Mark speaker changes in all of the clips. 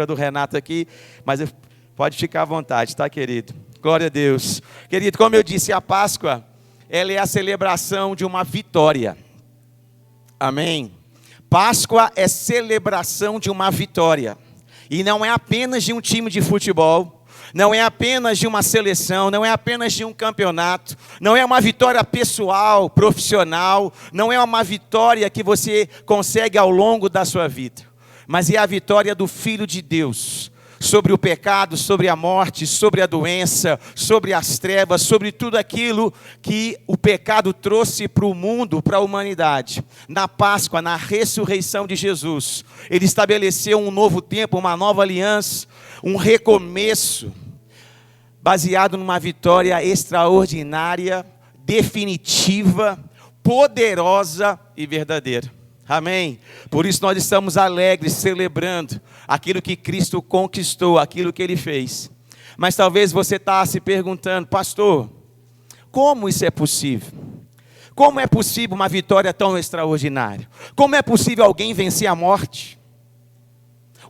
Speaker 1: do Renato aqui, mas pode ficar à vontade, tá, querido? Glória a Deus. Querido, como eu disse, a Páscoa, ela é a celebração de uma vitória. Amém? Páscoa é celebração de uma vitória. E não é apenas de um time de futebol, não é apenas de uma seleção, não é apenas de um campeonato, não é uma vitória pessoal, profissional, não é uma vitória que você consegue ao longo da sua vida, mas é a vitória do Filho de Deus, sobre o pecado, sobre a morte, sobre a doença, sobre as trevas, sobre tudo aquilo que o pecado trouxe para o mundo, para a humanidade. Na Páscoa, na ressurreição de Jesus, Ele estabeleceu um novo tempo, uma nova aliança, um recomeço, baseado numa vitória extraordinária, definitiva, poderosa e verdadeira. Amém? Por isso nós estamos alegres, celebrando aquilo que Cristo conquistou, aquilo que Ele fez. Mas talvez você está se perguntando, pastor, como isso é possível? Como é possível uma vitória tão extraordinária? Como é possível alguém vencer a morte?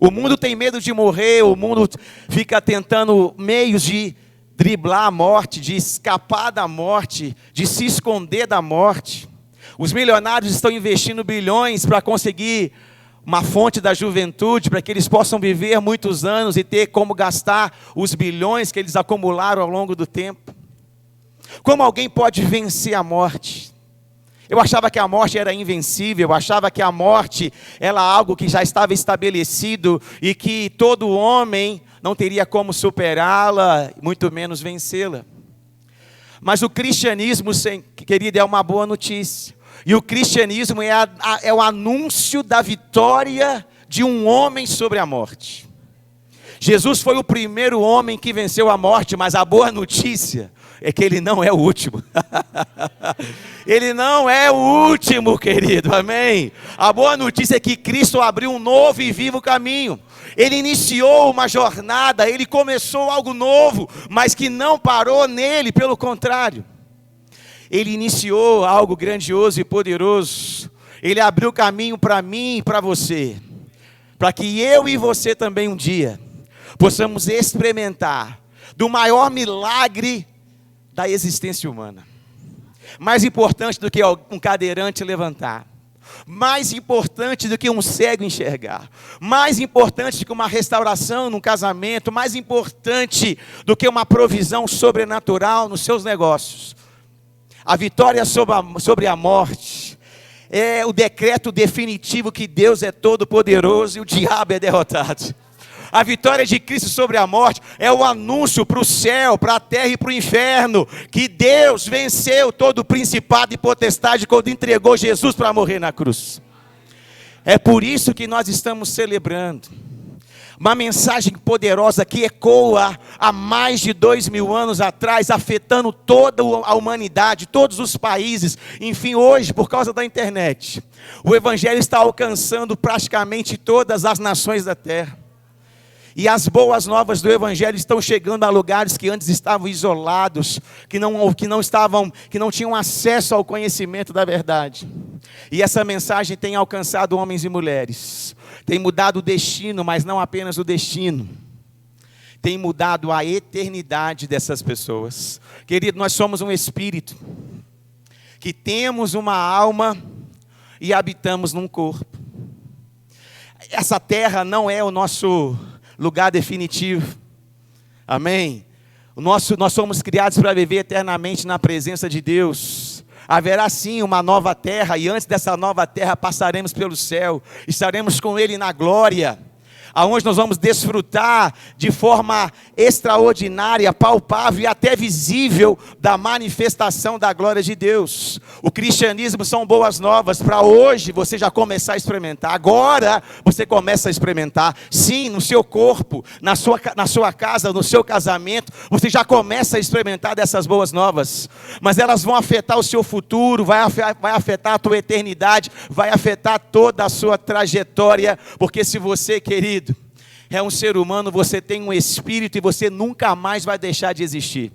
Speaker 1: O mundo tem medo de morrer, o mundo fica tentando meios de driblar a morte, de escapar da morte, de se esconder da morte. Os milionários estão investindo bilhões para conseguir uma fonte da juventude, para que eles possam viver muitos anos e ter como gastar os bilhões que eles acumularam ao longo do tempo. Como alguém pode vencer a morte? Eu achava que a morte era invencível, eu achava que a morte era algo que já estava estabelecido e que todo homem não teria como superá-la, muito menos vencê-la. Mas o cristianismo, querido, é uma boa notícia. E o cristianismo é o anúncio da vitória de um homem sobre a morte. Jesus foi o primeiro homem que venceu a morte, mas a boa notícia é que ele não é o último. Ele não é o último, querido, amém? A boa notícia é que Cristo abriu um novo e vivo caminho. Ele iniciou uma jornada, ele começou algo novo, mas que não parou nele, pelo contrário. Ele iniciou algo grandioso e poderoso. Ele abriu caminho para mim e para você, para que eu e você também um dia possamos experimentar do maior milagre da existência humana. Mais importante do que um cadeirante levantar, mais importante do que um cego enxergar, mais importante do que uma restauração num casamento, mais importante do que uma provisão sobrenatural nos seus negócios. A vitória sobre a morte é o decreto definitivo que Deus é todo poderoso e o diabo é derrotado. A vitória de Cristo sobre a morte é o anúncio para o céu, para a terra e para o inferno, que Deus venceu todo o principado e potestade quando entregou Jesus para morrer na cruz. É por isso que nós estamos celebrando uma mensagem poderosa que ecoa há mais de 2000 anos atrás, afetando toda a humanidade, todos os países. Enfim, hoje, por causa da internet, o Evangelho está alcançando praticamente todas as nações da terra. E as boas novas do Evangelho estão chegando a lugares que antes estavam isolados, que não tinham acesso ao conhecimento da verdade. E essa mensagem tem alcançado homens e mulheres. Tem mudado o destino, mas não apenas o destino. Tem mudado a eternidade dessas pessoas. Querido, nós somos um espírito, que temos uma alma e habitamos num corpo. Essa terra não é o nosso lugar definitivo. Amém? Nós somos criados para viver eternamente na presença de Deus. Haverá sim uma nova terra, e antes dessa nova terra passaremos pelo céu, estaremos com Ele na glória, aonde nós vamos desfrutar de forma extraordinária, palpável e até visível da manifestação da glória de Deus. O cristianismo são boas novas para hoje você já começar a experimentar. Agora você começa a experimentar, sim, no seu corpo, na sua casa, no seu casamento, você já começa a experimentar dessas boas novas, mas elas vão afetar o seu futuro, vai afetar a tua eternidade, vai afetar toda a sua trajetória, porque se você, querido, é um ser humano, você tem um espírito e você nunca mais vai deixar de existir.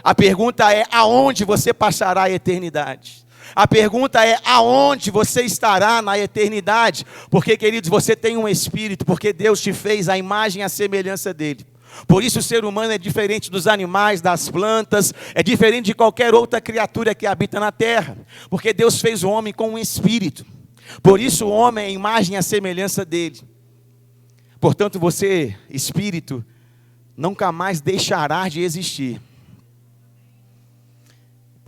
Speaker 1: A pergunta é, aonde você passará a eternidade? A pergunta é: aonde você estará na eternidade? Porque, queridos, você tem um espírito, porque Deus te fez a imagem e a semelhança dele. Por isso o ser humano é diferente dos animais, das plantas, é diferente de qualquer outra criatura que habita na terra. Porque Deus fez o homem com um espírito. Por isso o homem é a imagem e a semelhança dele. Portanto, você, espírito, nunca mais deixará de existir.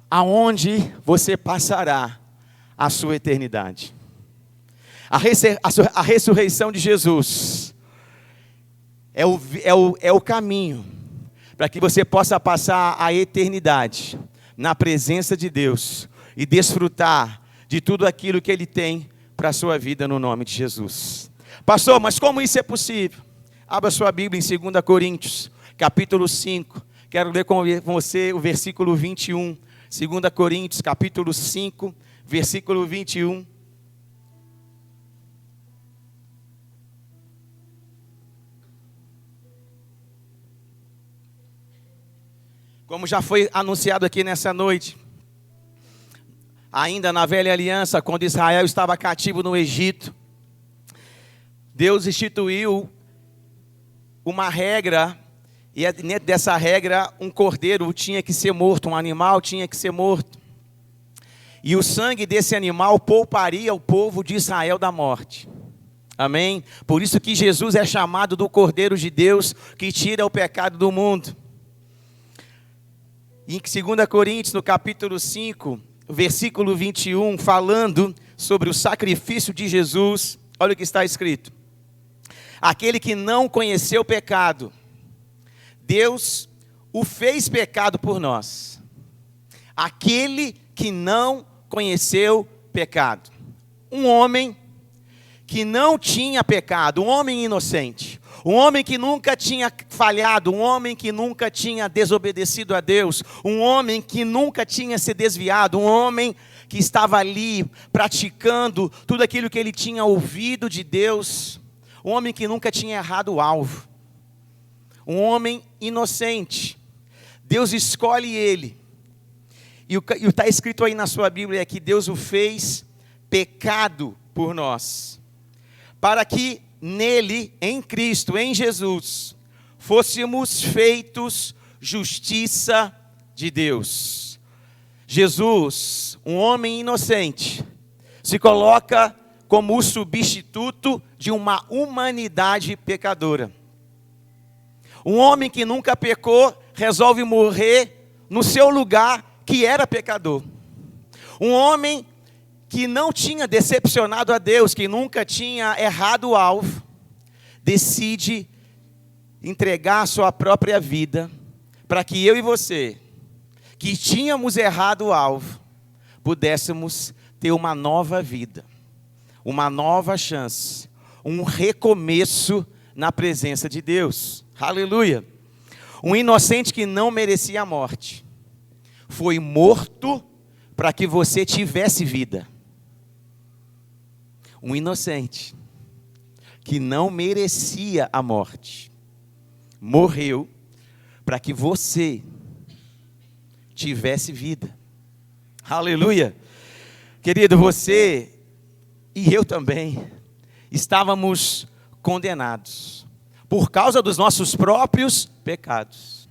Speaker 1: Aonde você passará a sua eternidade? A ressurreição de Jesus é o caminho para que você possa passar a eternidade na presença de Deus e desfrutar de tudo aquilo que Ele tem para a sua vida no nome de Jesus. Pastor, mas como isso é possível? Abra sua Bíblia em 2 Coríntios, capítulo 5. Quero ler com você o versículo 21. 2 Coríntios, capítulo 5, versículo 21. Como já foi anunciado aqui nessa noite, ainda na velha aliança, quando Israel estava cativo no Egito, Deus instituiu uma regra, e dentro dessa regra, um cordeiro tinha que ser morto, um animal tinha que ser morto. E o sangue desse animal pouparia o povo de Israel da morte. Amém? Por isso que Jesus é chamado do Cordeiro de Deus, que tira o pecado do mundo. Em 2 Coríntios, no capítulo 5, versículo 21, falando sobre o sacrifício de Jesus, olha o que está escrito. Aquele que não conheceu o pecado, Deus o fez pecado por nós. Aquele que não conheceu pecado. Um homem que não tinha pecado, um homem inocente. Um homem que nunca tinha falhado, um homem que nunca tinha desobedecido a Deus. Um homem que nunca tinha se desviado, um homem que estava ali praticando tudo aquilo que ele tinha ouvido de Deus. Um homem que nunca tinha errado o alvo. Um homem inocente. Deus escolhe ele. E o que está escrito aí na sua Bíblia é que Deus o fez pecado por nós. Para que nele, em Cristo, em Jesus, fôssemos feitos justiça de Deus. Jesus, um homem inocente, se coloca como o substituto de uma humanidade pecadora. Um homem que nunca pecou, resolve morrer no seu lugar, que era pecador. Um homem que não tinha decepcionado a Deus, que nunca tinha errado o alvo, decide entregar a sua própria vida, para que eu e você, que tínhamos errado o alvo, pudéssemos ter uma nova vida, uma nova chance, um recomeço na presença de Deus. Aleluia! Um inocente que não merecia a morte, foi morto para que você tivesse vida. Um inocente que não merecia a morte, morreu para que você tivesse vida. Aleluia! Querido, você e eu também estávamos condenados por causa dos nossos próprios pecados.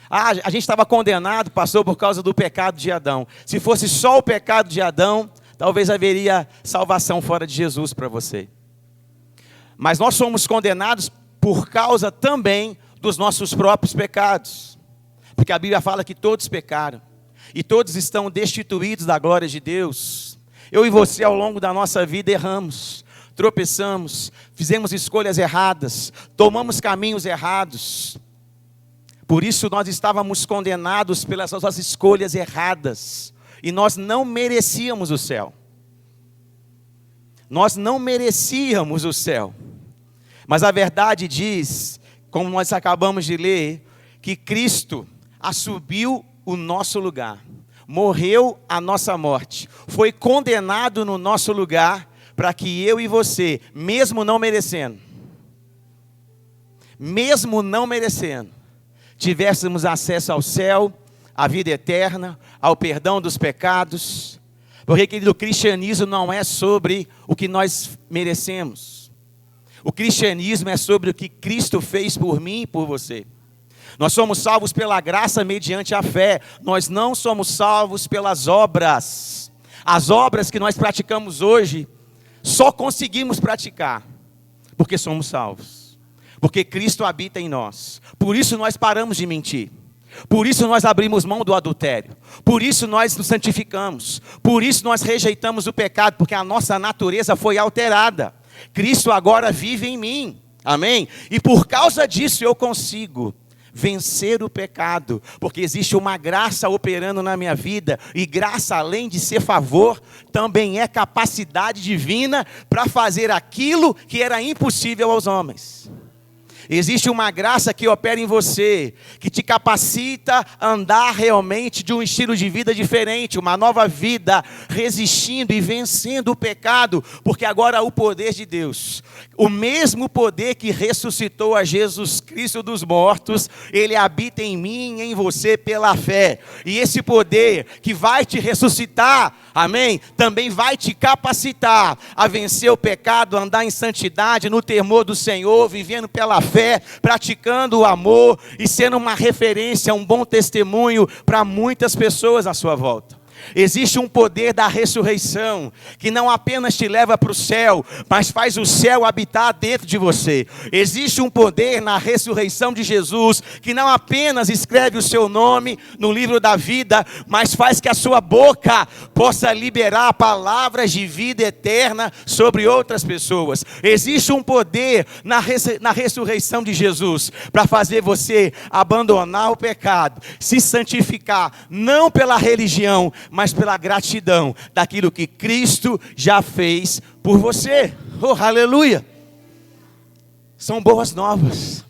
Speaker 1: A gente estava condenado, pastor, por causa do pecado de Adão. Se fosse só o pecado de Adão, talvez haveria salvação fora de Jesus para você. Mas nós somos condenados por causa também dos nossos próprios pecados. Porque a Bíblia fala que todos pecaram. E todos estão destituídos da glória de Deus. Eu e você, ao longo da nossa vida, erramos, tropeçamos, fizemos escolhas erradas, tomamos caminhos errados. Por isso nós estávamos condenados pelas nossas escolhas erradas. E nós não merecíamos o céu. Nós não merecíamos o céu. Mas a verdade diz, como nós acabamos de ler, que Cristo assumiu o nosso lugar. Morreu a nossa morte. Foi condenado no nosso lugar, para que eu e você, mesmo não merecendo, tivéssemos acesso ao céu, à vida eterna, ao perdão dos pecados Porque, querido, o cristianismo não é sobre o que nós merecemos. O cristianismo é sobre o que Cristo fez por mim e por você. Nós somos salvos pela graça mediante a fé. Nós não somos salvos pelas obras. As obras que nós praticamos hoje, só conseguimos praticar porque somos salvos. Porque Cristo habita em nós. Por isso nós paramos de mentir. Por isso nós abrimos mão do adultério. Por isso nós nos santificamos. Por isso nós rejeitamos o pecado, porque a nossa natureza foi alterada. Cristo agora vive em mim. Amém? E por causa disso eu consigo vencer o pecado, porque existe uma graça operando na minha vida, e graça, além de ser favor, também é capacidade divina para fazer aquilo que era impossível aos homens. Existe uma graça que opera em você, que te capacita a andar realmente de um estilo de vida diferente, uma nova vida, resistindo e vencendo o pecado, porque agora o poder de Deus, o mesmo poder que ressuscitou a Jesus Cristo dos mortos, ele habita em mim e em você pela fé. E esse poder que vai te ressuscitar, amém, também vai te capacitar a vencer o pecado, a andar em santidade, no temor do Senhor, vivendo pela fé, praticando o amor e sendo uma referência, um bom testemunho para muitas pessoas à sua volta. Existe um poder da ressurreição, que não apenas te leva para o céu, mas faz o céu habitar dentro de você. Existe um poder na ressurreição de Jesus, que não apenas escreve o seu nome no livro da vida, mas faz que a sua boca possa liberar palavras de vida eterna sobre outras pessoas. Existe um poder na ressurreição de Jesus, para fazer você abandonar o pecado, se santificar, não pela religião, mas pela gratidão daquilo que Cristo já fez por você. Oh, aleluia! São boas novas.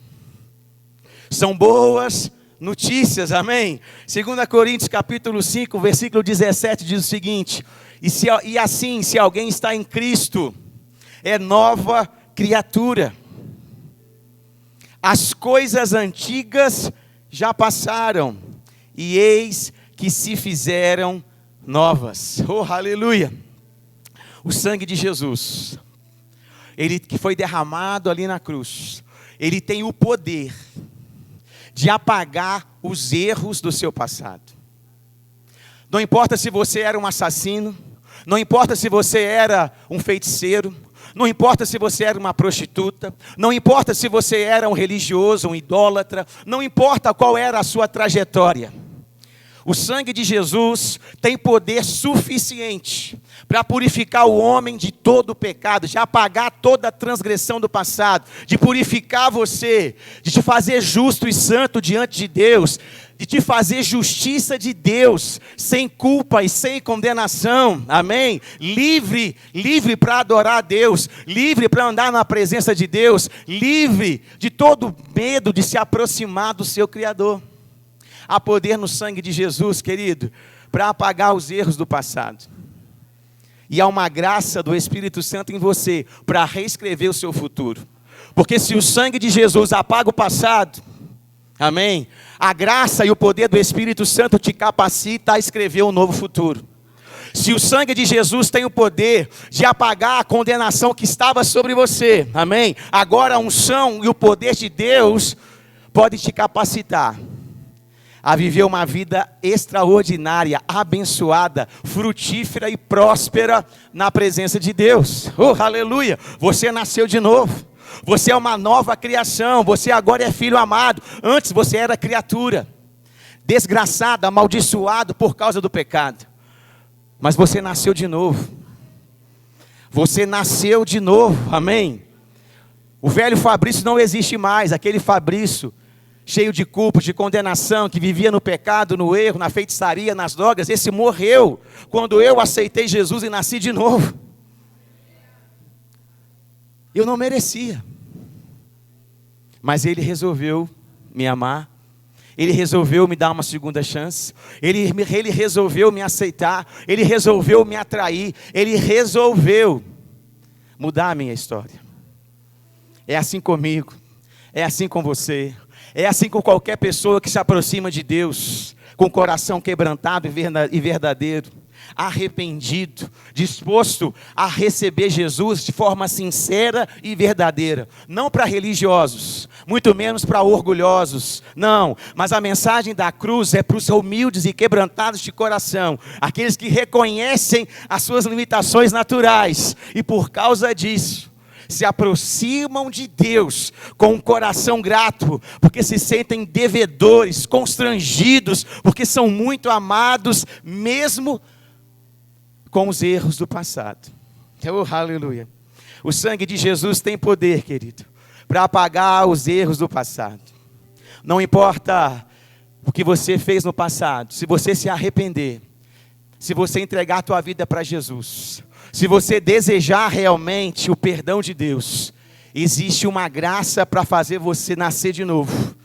Speaker 1: São boas notícias, amém? 2 Coríntios capítulo 5, versículo 17 diz o seguinte: e assim, se alguém está em Cristo, é nova criatura. As coisas antigas já passaram, e eis que se fizeram novas. Oh, aleluia! O sangue de Jesus, ele que foi derramado ali na cruz, ele tem o poder de apagar os erros do seu passado. Não importa se você era um assassino, não importa se você era um feiticeiro, não importa se você era uma prostituta, não importa se você era um religioso, um idólatra, não importa qual era a sua trajetória. O sangue de Jesus tem poder suficiente para purificar o homem de todo o pecado, de apagar toda a transgressão do passado, de purificar você, de te fazer justo e santo diante de Deus, de te fazer justiça de Deus, sem culpa e sem condenação, amém? Livre para adorar a Deus, livre para andar na presença de Deus, livre de todo medo de se aproximar do seu Criador. Há poder no sangue de Jesus, querido, para apagar os erros do passado. E há uma graça do Espírito Santo em você para reescrever o seu futuro. Porque se o sangue de Jesus apaga o passado, amém, a graça e o poder do Espírito Santo te capacita a escrever um novo futuro. Se o sangue de Jesus tem o poder de apagar a condenação que estava sobre você, amém, agora a unção e o poder de Deus pode te capacitar a viver uma vida extraordinária, abençoada, frutífera e próspera na presença de Deus. Oh, aleluia! Você nasceu de novo. Você é uma nova criação. Você agora é filho amado. Antes você era criatura, desgraçado, amaldiçoado por causa do pecado. Mas você nasceu de novo. Você nasceu de novo, amém? O velho Fabrício não existe mais. Aquele Fabrício cheio de culpa, de condenação, que vivia no pecado, no erro, na feitiçaria, nas drogas, esse morreu quando eu aceitei Jesus e nasci de novo. Eu não merecia, mas Ele resolveu me amar, Ele resolveu me dar uma segunda chance, Ele resolveu me aceitar, Ele resolveu me atrair, Ele resolveu mudar a minha história. É assim comigo, é assim com você, é assim com qualquer pessoa que se aproxima de Deus, com o coração quebrantado e verdadeiro. arrependido, disposto a receber Jesus de forma sincera e verdadeira. Não para religiosos, muito menos para orgulhosos, não. Mas a mensagem da cruz é para os humildes e quebrantados de coração, aqueles que reconhecem as suas limitações naturais e por causa disso se aproximam de Deus com um coração grato, porque se sentem devedores, constrangidos, porque são muito amados, mesmo com os erros do passado. Oh, aleluia. O sangue de Jesus tem poder, querido, para apagar os erros do passado. Não importa o que você fez no passado, se você se arrepender, se você entregar a tua vida para Jesus, se você desejar realmente o perdão de Deus, existe uma graça para fazer você nascer de novo,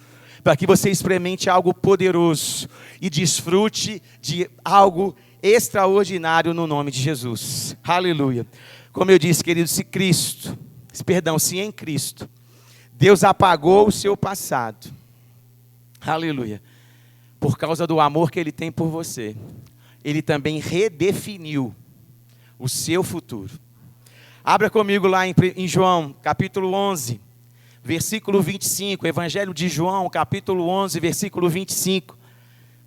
Speaker 1: para que você experimente algo poderoso e desfrute de algo extraordinário no nome de Jesus. Aleluia. Como eu disse, querido, se em Cristo, Deus apagou o seu passado. Aleluia. Por causa do amor que Ele tem por você, Ele também redefiniu o seu futuro. Abra comigo lá em João, capítulo 11, versículo 25. Evangelho de João, capítulo 11, versículo 25.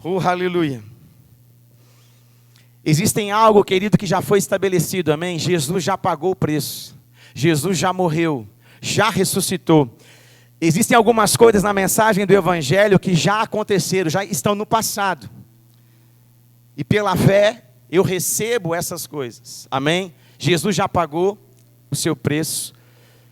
Speaker 1: Oh, aleluia. Existem algo, querido, que já foi estabelecido, amém? Jesus já pagou o preço. Jesus já morreu, já ressuscitou. Existem algumas coisas na mensagem do Evangelho que já aconteceram, já estão no passado. E pela fé, eu recebo essas coisas, amém? Jesus já pagou o seu preço,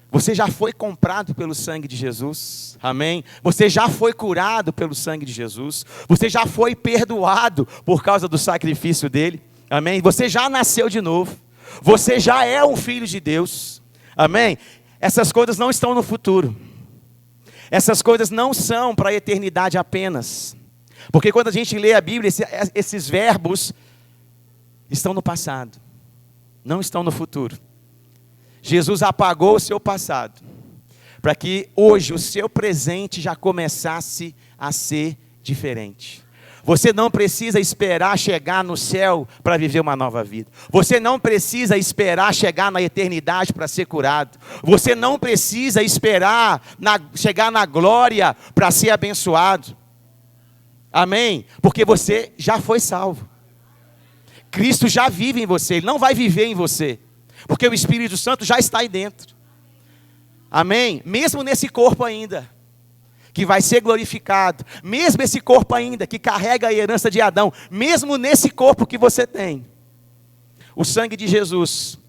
Speaker 1: você já foi comprado pelo sangue de Jesus, amém? Você já foi curado pelo sangue de Jesus, você já foi perdoado por causa do sacrifício dele, amém? Você já nasceu de novo, você já é um filho de Deus, amém? Essas coisas não estão no futuro, essas coisas não são para a eternidade apenas, porque quando a gente lê a Bíblia, esses verbos estão no passado, não estão no futuro. Jesus apagou o seu passado, para que hoje o seu presente já começasse a ser diferente. Você não precisa esperar chegar no céu para viver uma nova vida. Você não precisa esperar chegar na eternidade para ser curado. Você não precisa esperar chegar na glória para ser abençoado. Amém? Porque você já foi salvo. Cristo já vive em você, Ele não vai viver em você, porque o Espírito Santo já está aí dentro, amém? Mesmo nesse corpo ainda, que vai ser glorificado, mesmo esse corpo ainda, que carrega a herança de Adão, mesmo nesse corpo que você tem, o sangue de Jesus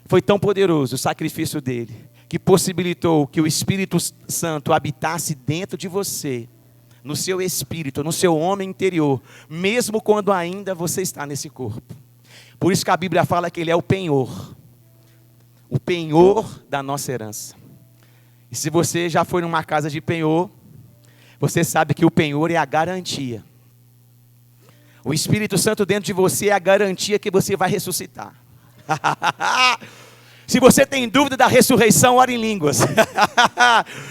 Speaker 1: foi tão poderoso, o sacrifício dele, que possibilitou que o Espírito Santo habitasse dentro de você, no seu espírito, no seu homem interior, mesmo quando ainda você está nesse corpo. Por isso que a Bíblia fala que Ele é o penhor da nossa herança. E se você já foi numa casa de penhor, você sabe que o penhor é a garantia. O Espírito Santo dentro de você é a garantia que você vai ressuscitar. Se você tem dúvida da ressurreição, ore em línguas.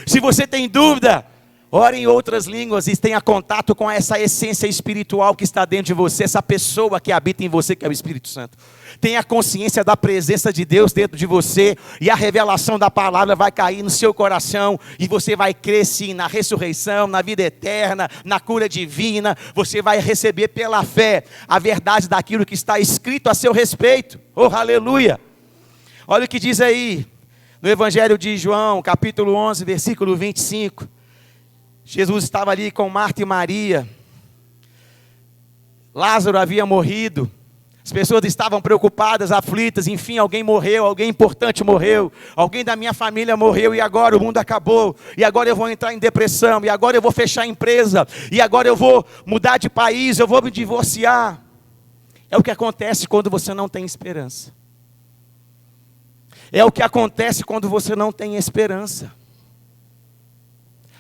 Speaker 1: Se você tem dúvida, ore em outras línguas e tenha contato com essa essência espiritual que está dentro de você, essa pessoa que habita em você, que é o Espírito Santo. Tenha consciência da presença de Deus dentro de você, e a revelação da palavra vai cair no seu coração, e você vai crer sim na ressurreição, na vida eterna, na cura divina. Você vai receber pela fé a verdade daquilo que está escrito a seu respeito. Oh, aleluia! Olha o que diz aí, no Evangelho de João, capítulo 11, versículo 25. Jesus estava ali com Marta e Maria. Lázaro havia morrido. As pessoas estavam preocupadas, aflitas. Enfim, alguém morreu, alguém importante morreu. Alguém da minha família morreu e agora o mundo acabou. E agora eu vou entrar em depressão. E agora eu vou fechar a empresa. E agora eu vou mudar de país, eu vou me divorciar. É o que acontece quando você não tem esperança. É o que acontece quando você não tem esperança.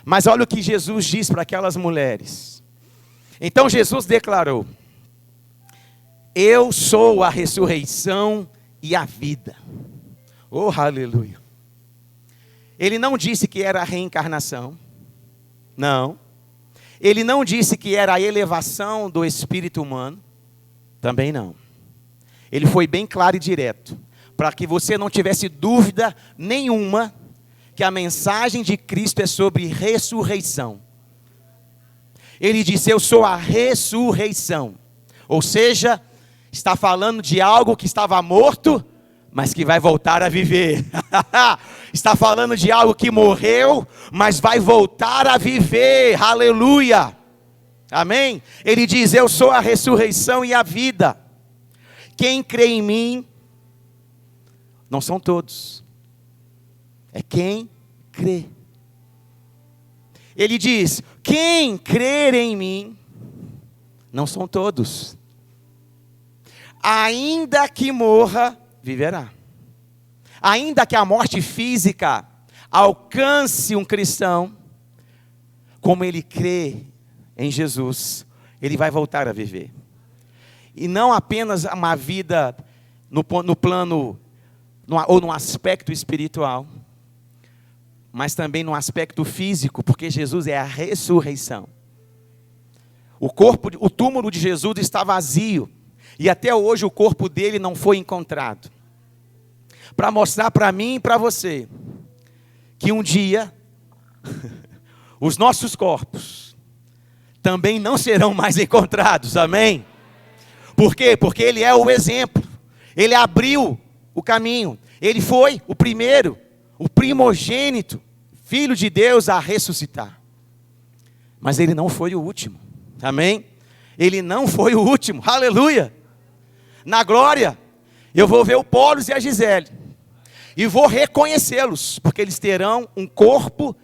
Speaker 1: Mas olha o que Jesus diz para aquelas mulheres. Então Jesus declarou: eu sou a ressurreição e a vida. Oh, aleluia. Ele não disse que era a reencarnação. Não. Ele não disse que era a elevação do espírito humano. Também não. ele foi bem claro e direto, para que você não tivesse dúvida nenhuma que a mensagem de Cristo é sobre ressurreição. Ele disse: eu sou a ressurreição. Ou seja, está falando de algo que estava morto, mas que vai voltar a viver. Está falando de algo que morreu, mas vai voltar a viver. Aleluia. Amém? Ele diz: eu sou a ressurreição e a vida. Quem crê em mim, não são todos, é quem crê. Ele diz: quem crer em mim, não são todos, ainda que morra, viverá. Ainda que a morte física alcance um cristão, como ele crê em Jesus, ele vai voltar a viver. E não apenas uma vida no plano, ou no aspecto espiritual, mas também no aspecto físico, porque Jesus é a ressurreição. O túmulo de Jesus está vazio, e até hoje o corpo dele não foi encontrado. Para mostrar para mim e para você, que um dia, os nossos corpos também não serão mais encontrados, amém? Por quê? Porque ele é o exemplo, ele abriu o caminho, ele foi o primeiro, o primogênito, Filho de Deus a ressuscitar. Mas ele não foi o último, amém? Ele não foi o último, aleluia. Na glória, eu vou ver o Paulo e a Gisele, e vou reconhecê-los, porque eles terão um corpo,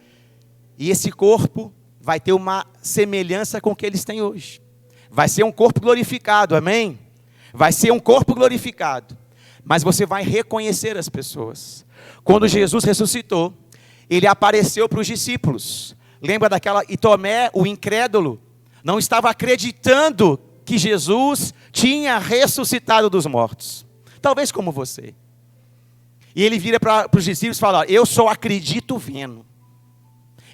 Speaker 1: e esse corpo vai ter uma semelhança com o que eles têm hoje. Vai ser um corpo glorificado, amém? Vai ser um corpo glorificado, mas você vai reconhecer as pessoas. Quando Jesus ressuscitou, ele apareceu para os discípulos. Lembra daquela, e Tomé, o incrédulo, não estava acreditando que Jesus tinha ressuscitado dos mortos. Talvez como você. E ele vira para os discípulos e fala: eu só acredito vendo.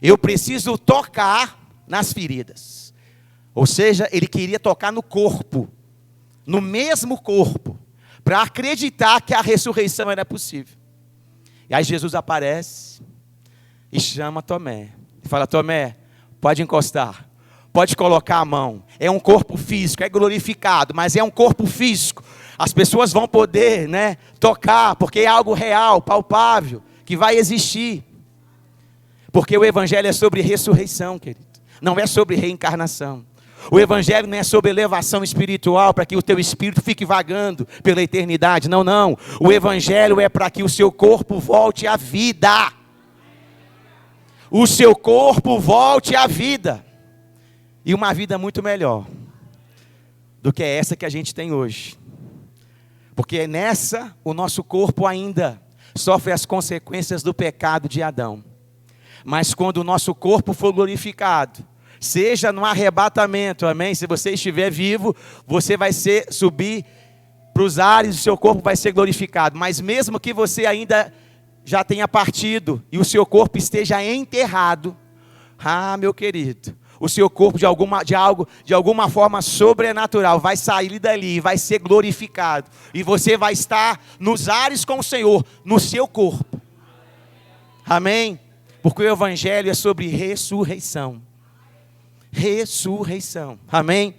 Speaker 1: Eu preciso tocar nas feridas. Ou seja, ele queria tocar no corpo, no mesmo corpo, para acreditar que a ressurreição era possível. E aí Jesus aparece e chama Tomé. E fala: Tomé, pode encostar, pode colocar a mão. É um corpo físico, é glorificado, mas é um corpo físico. As pessoas vão poder, tocar, porque é algo real, palpável, que vai existir. Porque o evangelho é sobre ressurreição, querido. Não é sobre reencarnação. O evangelho não é sobre elevação espiritual, para que o teu espírito fique vagando pela eternidade. Não, não. O evangelho é para que o seu corpo volte à vida. O seu corpo volte à vida. E uma vida muito melhor do que essa que a gente tem hoje. Porque nessa, o nosso corpo ainda sofre as consequências do pecado de Adão. Mas quando o nosso corpo for glorificado, seja no arrebatamento, amém? Se você estiver vivo, você vai subir para os ares, o seu corpo vai ser glorificado. Mas mesmo que você ainda já tenha partido e o seu corpo esteja enterrado, meu querido, o seu corpo de alguma forma sobrenatural vai sair dali e vai ser glorificado. E você vai estar nos ares com o Senhor, no seu corpo. Amém? Porque o evangelho é sobre ressurreição. Ressurreição, amém?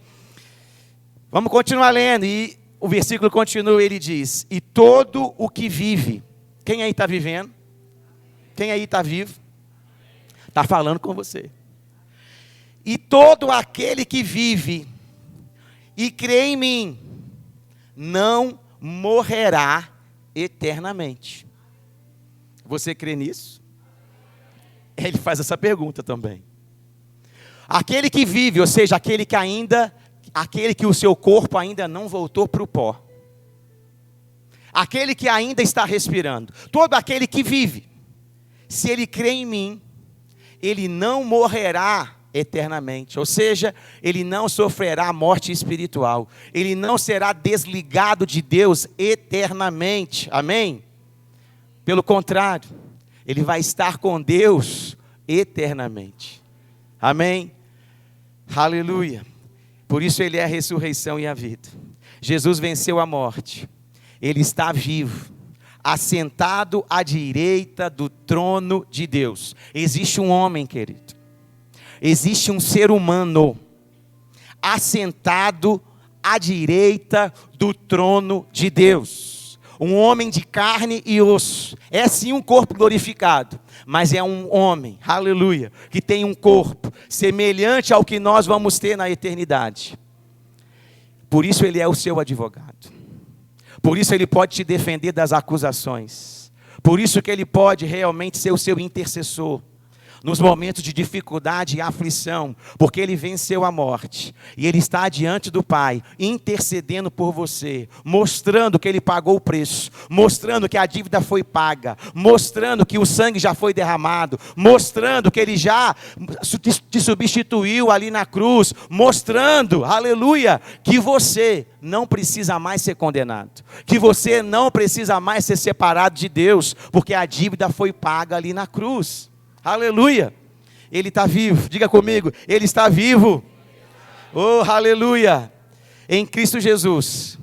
Speaker 1: Vamos continuar lendo, e o versículo continua, ele diz: e todo o que vive, quem aí está vivendo? Quem aí está vivo? Está falando com você. E todo aquele que vive e crê em mim, não morrerá eternamente. Você crê nisso? Ele faz essa pergunta também. Aquele que vive, ou seja, aquele que o seu corpo ainda não voltou para o pó. Aquele que ainda está respirando. Todo aquele que vive, se ele crê em mim, ele não morrerá eternamente. Ou seja, ele não sofrerá morte espiritual. Ele não será desligado de Deus eternamente. Amém? Pelo contrário, ele vai estar com Deus eternamente. Amém? Aleluia. Por isso ele é a ressurreição e a vida. Jesus venceu a morte. Ele está vivo, assentado à direita do trono de Deus. Existe um homem, querido. Existe um ser humano assentado à direita do trono de Deus. Um homem de carne e osso. É sim um corpo glorificado, mas é um homem, aleluia, que tem um corpo semelhante ao que nós vamos ter na eternidade. Por isso ele é o seu advogado. Por isso ele pode te defender das acusações. Por isso que ele pode realmente ser o seu intercessor nos momentos de dificuldade e aflição, porque ele venceu a morte, e ele está diante do Pai, intercedendo por você, mostrando que ele pagou o preço, mostrando que a dívida foi paga, mostrando que o sangue já foi derramado, mostrando que ele já te substituiu ali na cruz, mostrando, aleluia, que você não precisa mais ser condenado, que você não precisa mais ser separado de Deus, porque a dívida foi paga ali na cruz. Aleluia, ele está vivo, diga comigo, ele está vivo, oh aleluia, em Cristo Jesus,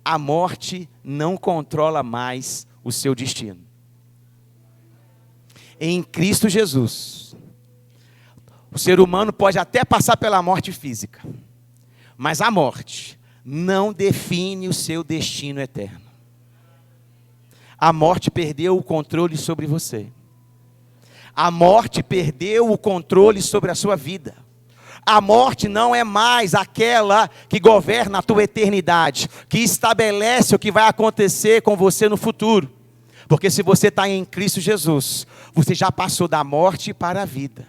Speaker 1: a morte não controla mais o seu destino, em Cristo Jesus, o ser humano pode até passar pela morte física, mas a morte não define o seu destino eterno, a morte perdeu o controle sobre você. A morte perdeu o controle sobre a sua vida. A morte não é mais aquela que governa a tua eternidade, que estabelece o que vai acontecer com você no futuro. Porque se você está em Cristo Jesus, você já passou da morte para a vida.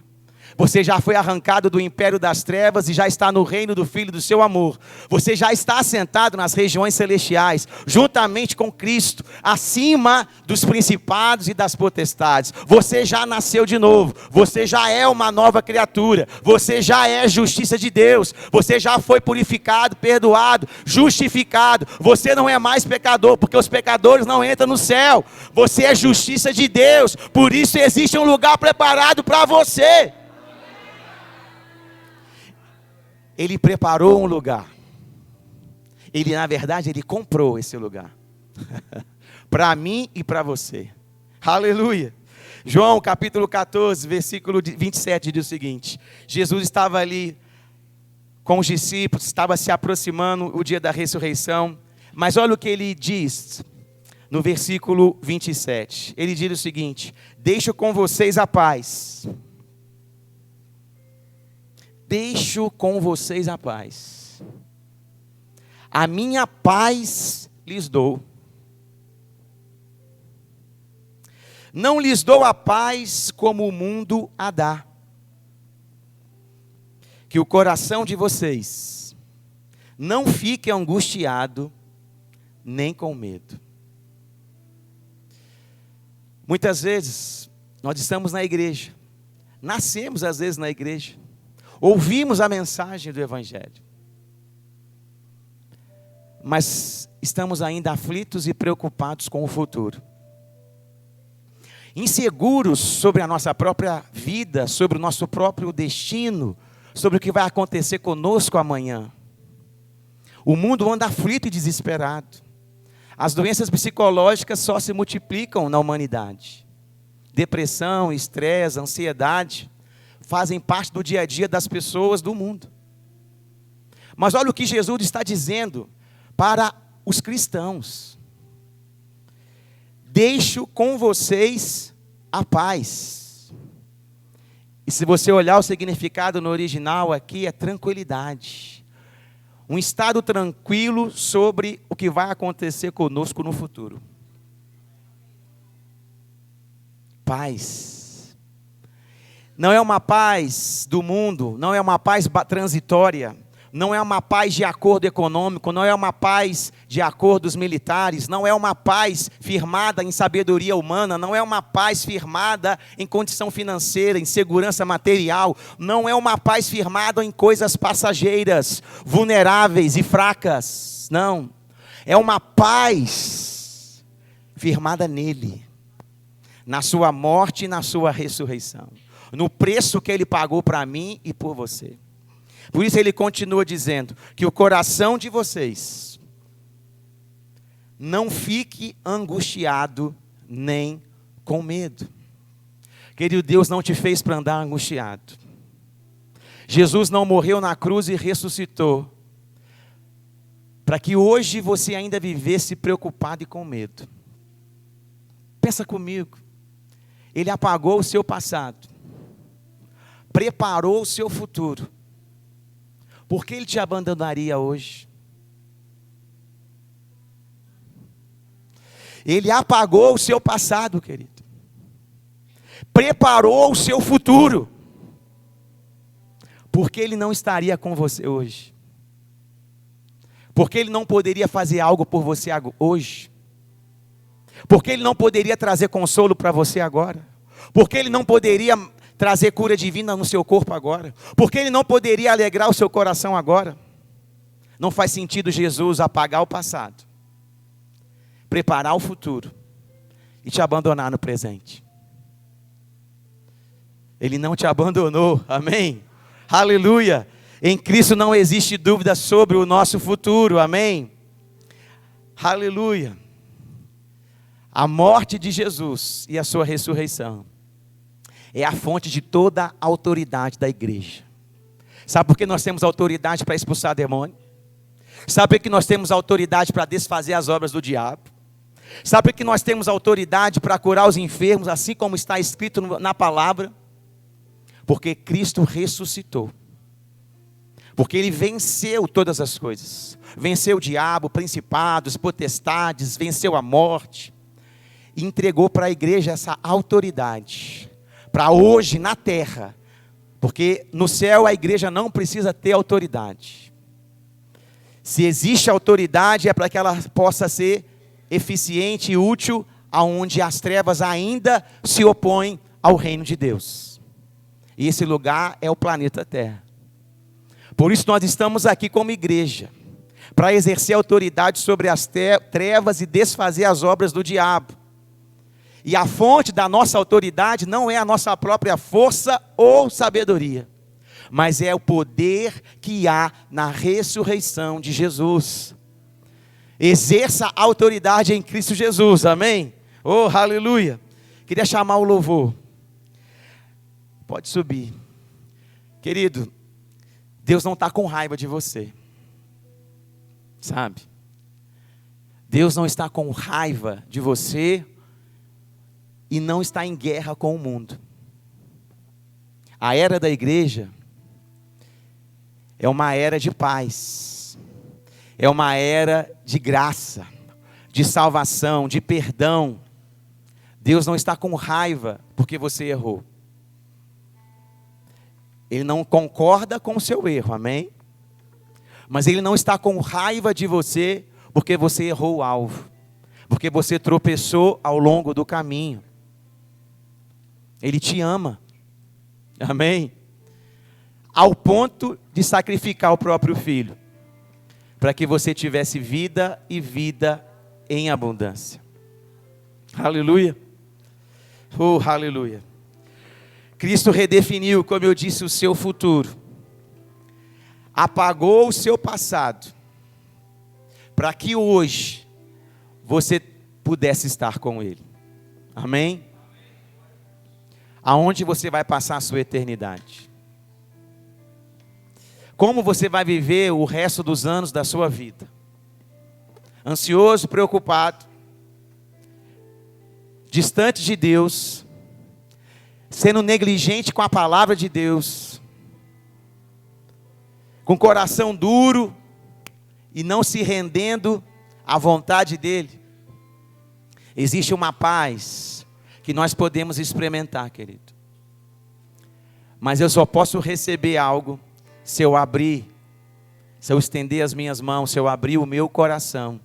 Speaker 1: Você já foi arrancado do império das trevas e já está no reino do Filho do seu amor. Você já está assentado nas regiões celestiais, juntamente com Cristo, acima dos principados e das potestades. Você já nasceu de novo, você já é uma nova criatura, você já é justiça de Deus, você já foi purificado, perdoado, justificado. Você não é mais pecador, porque os pecadores não entram no céu. Você é justiça de Deus, por isso existe um lugar preparado para você. Ele preparou um lugar. Ele, na verdade, ele comprou esse lugar. Para mim e para você. Aleluia. João capítulo 14, versículo 27 diz o seguinte. Jesus estava ali com os discípulos, estava se aproximando o dia da ressurreição. Mas olha o que ele diz no versículo 27. Ele diz o seguinte: deixo com vocês a paz. Deixo com vocês a paz. A minha paz lhes dou. Não lhes dou a paz como o mundo a dá. Que o coração de vocês não fique angustiado, nem com medo. Muitas vezes, nós estamos na igreja. Nascemos às vezes na igreja. Ouvimos a mensagem do Evangelho, mas estamos ainda aflitos e preocupados com o futuro, inseguros sobre a nossa própria vida, sobre o nosso próprio destino, sobre o que vai acontecer conosco amanhã. O mundo anda aflito e desesperado, as doenças psicológicas só se multiplicam na humanidade, depressão, estresse, ansiedade, fazem parte do dia a dia das pessoas do mundo. Mas olha o que Jesus está dizendo para os cristãos: deixo com vocês a paz. E se você olhar o significado no original aqui, é tranquilidade. Um estado tranquilo sobre o que vai acontecer conosco no futuro. Paz. Não é uma paz do mundo, não é uma paz transitória, não é uma paz de acordo econômico, não é uma paz de acordos militares, não é uma paz firmada em sabedoria humana, não é uma paz firmada em condição financeira, em segurança material, não é uma paz firmada em coisas passageiras, vulneráveis e fracas, não. É uma paz firmada nele, na sua morte e na sua ressurreição. No preço que ele pagou para mim e por você. Por isso ele continua dizendo que o coração de vocês não fique angustiado nem com medo. Querido, Deus não te fez para andar angustiado. Jesus não morreu na cruz e ressuscitou para que hoje você ainda vivesse preocupado e com medo. Pensa comigo. Ele apagou o seu passado, preparou o seu futuro. Por que Ele te abandonaria hoje? Ele apagou o seu passado, querido. Preparou o seu futuro. Por que Ele não estaria com você hoje? Por que Ele não poderia fazer algo por você hoje? Por que Ele não poderia trazer consolo para você agora? Por que Ele não poderia trazer cura divina no seu corpo agora? Por que Ele não poderia alegrar o seu coração agora? Não faz sentido Jesus apagar o passado, preparar o futuro e te abandonar no presente. Ele não te abandonou, amém? Aleluia! Em Cristo não existe dúvida sobre o nosso futuro, amém? Aleluia! A morte de Jesus e a sua ressurreição é a fonte de toda a autoridade da igreja. Sabe por que nós temos autoridade para expulsar demônio? Sabe por que nós temos autoridade para desfazer as obras do diabo? Sabe por que nós temos autoridade para curar os enfermos, assim como está escrito na palavra? Porque Cristo ressuscitou. Porque Ele venceu todas as coisas. Venceu o diabo, principados, potestades, venceu a morte. E entregou para a igreja essa autoridade. Para hoje na terra. Porque no céu a igreja não precisa ter autoridade. Se existe autoridade é para que ela possa ser eficiente e útil aonde as trevas ainda se opõem ao reino de Deus. E esse lugar é o planeta Terra. Por isso nós estamos aqui como igreja, para exercer autoridade sobre as trevas e desfazer as obras do diabo. E a fonte da nossa autoridade não é a nossa própria força ou sabedoria, mas é o poder que há na ressurreição de Jesus. Exerça a autoridade em Cristo Jesus, amém? Oh, aleluia! Queria chamar o louvor. Pode subir. Querido, Deus não está com raiva de você, sabe? Deus não está com raiva de você e não está em guerra com o mundo. A era da igreja é uma era de paz, é uma era de graça, de salvação, de perdão. Deus não está com raiva porque você errou. Ele não concorda com o seu erro, amém? Mas Ele não está com raiva de você porque você errou o alvo, porque você tropeçou ao longo do caminho. Ele te ama, amém? Ao ponto de sacrificar o próprio filho, para que você tivesse vida e vida em abundância. Aleluia. Oh, aleluia. Cristo redefiniu, como eu disse, o seu futuro. Apagou o seu passado, para que hoje você pudesse estar com Ele. Amém? Aonde você vai passar a sua eternidade? Como você vai viver o resto dos anos da sua vida? Ansioso, preocupado, distante de Deus, sendo negligente com a palavra de Deus, com coração duro e não se rendendo à vontade dEle. Existe uma paz que nós podemos experimentar, querido. Mas eu só posso receber algo se eu abrir, se eu estender as minhas mãos, se eu abrir o meu coração.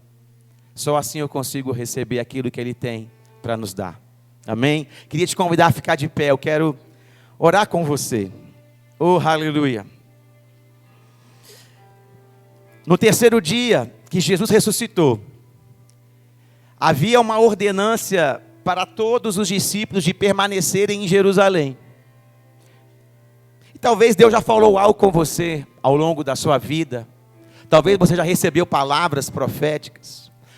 Speaker 1: Só assim eu consigo receber aquilo que Ele tem para nos dar. Amém? Queria te convidar a ficar de pé. Eu quero orar com você. Oh, aleluia. No terceiro dia que Jesus ressuscitou, havia uma ordenância para todos os discípulos de permanecerem em Jerusalém. E talvez Deus já falou algo com você ao longo da sua vida. Talvez você já recebeu palavras proféticas.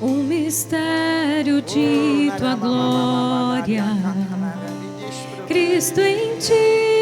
Speaker 2: um mistério de tua glória. Cristo em ti